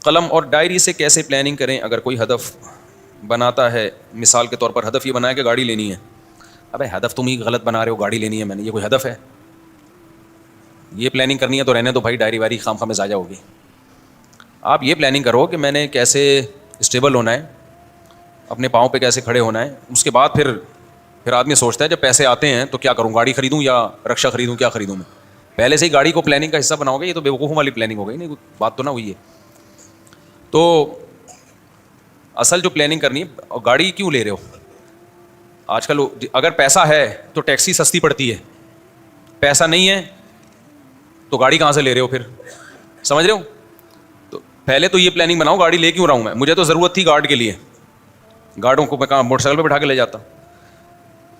قلم اور ڈائری سے کیسے پلاننگ کریں اگر کوئی ہدف بناتا ہے؟ مثال کے طور پر ہدف یہ بنایا کہ گاڑی لینی ہے. ابے ہدف تم ہی غلط بنا رہے ہو. گاڑی لینی ہے میں نے, یہ کوئی ہدف ہے؟ یہ پلاننگ کرنی ہے تو رہنے دو بھائی, ڈائری وائری خام خام میں ضائع ہوگی. آپ یہ پلاننگ کرو کہ میں نے کیسے اسٹیبل ہونا ہے, اپنے پاؤں پہ کیسے کھڑے ہونا ہے. اس کے بعد پھر آدمی سوچتا ہے جب پیسے آتے ہیں تو کیا کروں, گاڑی خریدوں یا رکشا خریدوں, کیا خریدوں میں. پہلے سے ہی گاڑی کو پلاننگ کا حصہ بناؤ گے, یہ تو بیوقوفوں والی پلاننگ ہو گئی, نہیں بات تو نہ ہوئی ہے. تو اصل جو پلاننگ کرنی ہے, گاڑی کیوں لے رہے ہو آج کل؟ اگر پیسہ ہے تو ٹیکسی سستی پڑتی ہے, پیسہ نہیں ہے تو گاڑی کہاں سے لے رہے ہو پھر, سمجھ رہے ہو؟ تو پہلے تو یہ پلاننگ بناؤ گاڑی لے کیوں رہا ہوں میں, مجھے تو ضرورت تھی گارڈ کے لیے, گارڈوں کو میں کہاں موٹر سائیکل پہ بٹھا کے لے جاتا.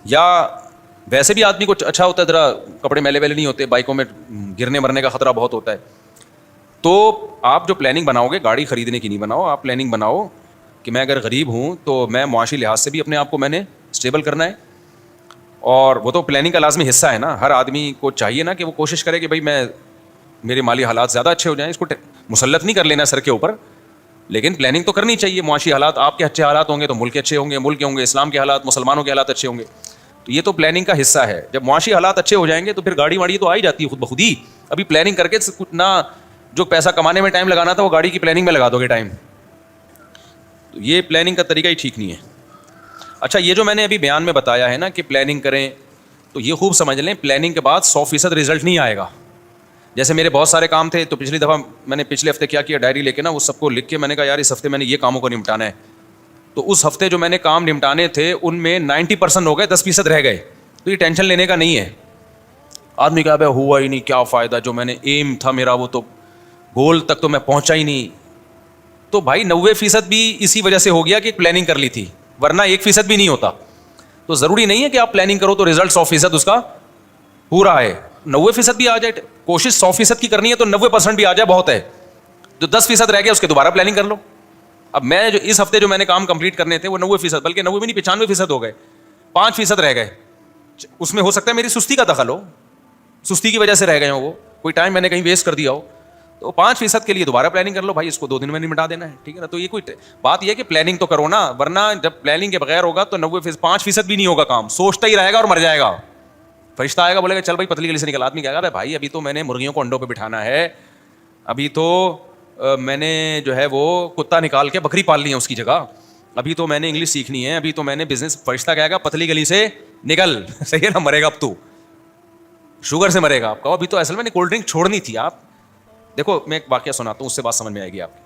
یا ویسے بھی آدمی کو اچھا ہوتا ہے ذرا کپڑے میلے ویلے نہیں ہوتے, بائکوں میں گرنے مرنے کا خطرہ بہت ہوتا ہے. تو آپ جو پلاننگ بناؤ گے گاڑی خریدنے کی نہیں بناؤ, آپ پلاننگ بناؤ کہ میں اگر غریب ہوں تو میں معاشی لحاظ سے بھی اپنے آپ کو میں نے اسٹیبل کرنا ہے. اور وہ تو پلاننگ کا لازمی حصہ ہے نا, ہر آدمی کو چاہیے نا کہ وہ کوشش کرے کہ بھائی میں میرے مالی حالات زیادہ اچھے ہو جائیں. اس کو مسلط نہیں کر لینا سر کے اوپر, لیکن پلاننگ تو کرنی چاہیے. معاشی حالات آپ کے اچھے حالات ہوں گے تو ملک کے اچھے ہوں گے, ملک کے ہوں گے اسلام کے حالات, مسلمانوں کے حالات اچھے ہوں گے. تو یہ تو پلاننگ کا حصہ ہے. جب معاشی حالات اچھے ہو جائیں گے تو پھر گاڑی واڑی تو آ ہی جاتی ہے خود بخود ہی. ابھی پلاننگ کر کے کچھ نہ, جو پیسہ کمانے میں ٹائم لگانا تھا وہ گاڑی کی پلاننگ میں لگا دو گے ٹائم. تو یہ پلاننگ کا طریقہ ہی ٹھیک نہیں ہے. اچھا, یہ جو میں نے ابھی بیان میں بتایا ہے نا کہ پلاننگ کریں, تو یہ خوب سمجھ لیں پلاننگ کے بعد 100% رزلٹ نہیں آئے گا. جیسے میرے بہت سارے کام تھے, تو پچھلی دفعہ میں نے پچھلے ہفتے کیا ڈائری لے کے نا, وہ سب کو لکھ کے میں نے کہا یار اس ہفتے میں نے یہ کاموں کو نمٹانا ہے. تو اس ہفتے جو میں نے کام نمٹانے تھے ان میں 90% ہو گئے, 10% رہ گئے. تو یہ ٹینشن لینے کا نہیں ہے. آدمی کہا بھائی ہوا ہی نہیں, کیا فائدہ, جو میں نے ایم تھا میرا وہ تو گول تک تو میں پہنچا ہی نہیں. تو بھائی 90% بھی اسی وجہ سے ہو گیا کہ پلاننگ کر لی تھی, ورنہ 1% بھی نہیں ہوتا. تو ضروری نہیں ہے کہ آپ پلاننگ کرو تو رزلٹ 100% اس کا پورا ہے. 90% بھی آ جائے, کوشش 100% کی کرنی ہے تو 90% بھی آ جائے بہت ہے. جو 10% رہ گیا اس کے دوبارہ پلاننگ کر لو. اب میں جو اس ہفتے جو میں نے کام کمپلیٹ کرنے تھے وہ 90%, بلکہ 90 بھی نہیں 95% ہو گئے, 5% رہ گئے. اس میں ہو سکتا ہے میری سستی کا دخل ہو, سستی کی وجہ سے رہ گئے ہوں, وہ کوئی ٹائم میں نے کہیں ویسٹ کر دیا ہو. تو 5% کے لیے دوبارہ پلاننگ کر لو بھائی, اس کو 2 دن میں نہیں مٹا دینا ہے, ٹھیک ہے نا. تو یہ کوئی بات یہ ہے کہ پلاننگ تو کرو نا, ورنہ جب پلاننگ کے بغیر ہوگا تو 5% بھی نہیں ہوگا کام, سوچتا ہی رہے گا اور مر جائے گا. فرشتہ آئے گا بولے گا چل بھائی پتلی گلی سے نکل. آدمی کہے گا بھائی ابھی تو میں نے مرغیوں کو انڈوں پہ بٹھانا ہے, ابھی تو میں نے جو ہے وہ کتا نکال کے بکری پال لی ہے اس کی جگہ, ابھی تو میں نے انگلش سیکھنی ہے, ابھی تو میں نے بزنس. فرشتہ کہے گا پتلی گلی سے نکل, صحیح ہے نا, مرے گا اب تو شوگر سے مرے گا. آپ کا ابھی تو اصل میں نے کولڈ ڈرنک چھوڑنی تھی. آپ دیکھو میں ایک واقعہ سناتا ہوں, اس سے بات سمجھ میں آئے گی آپ کی.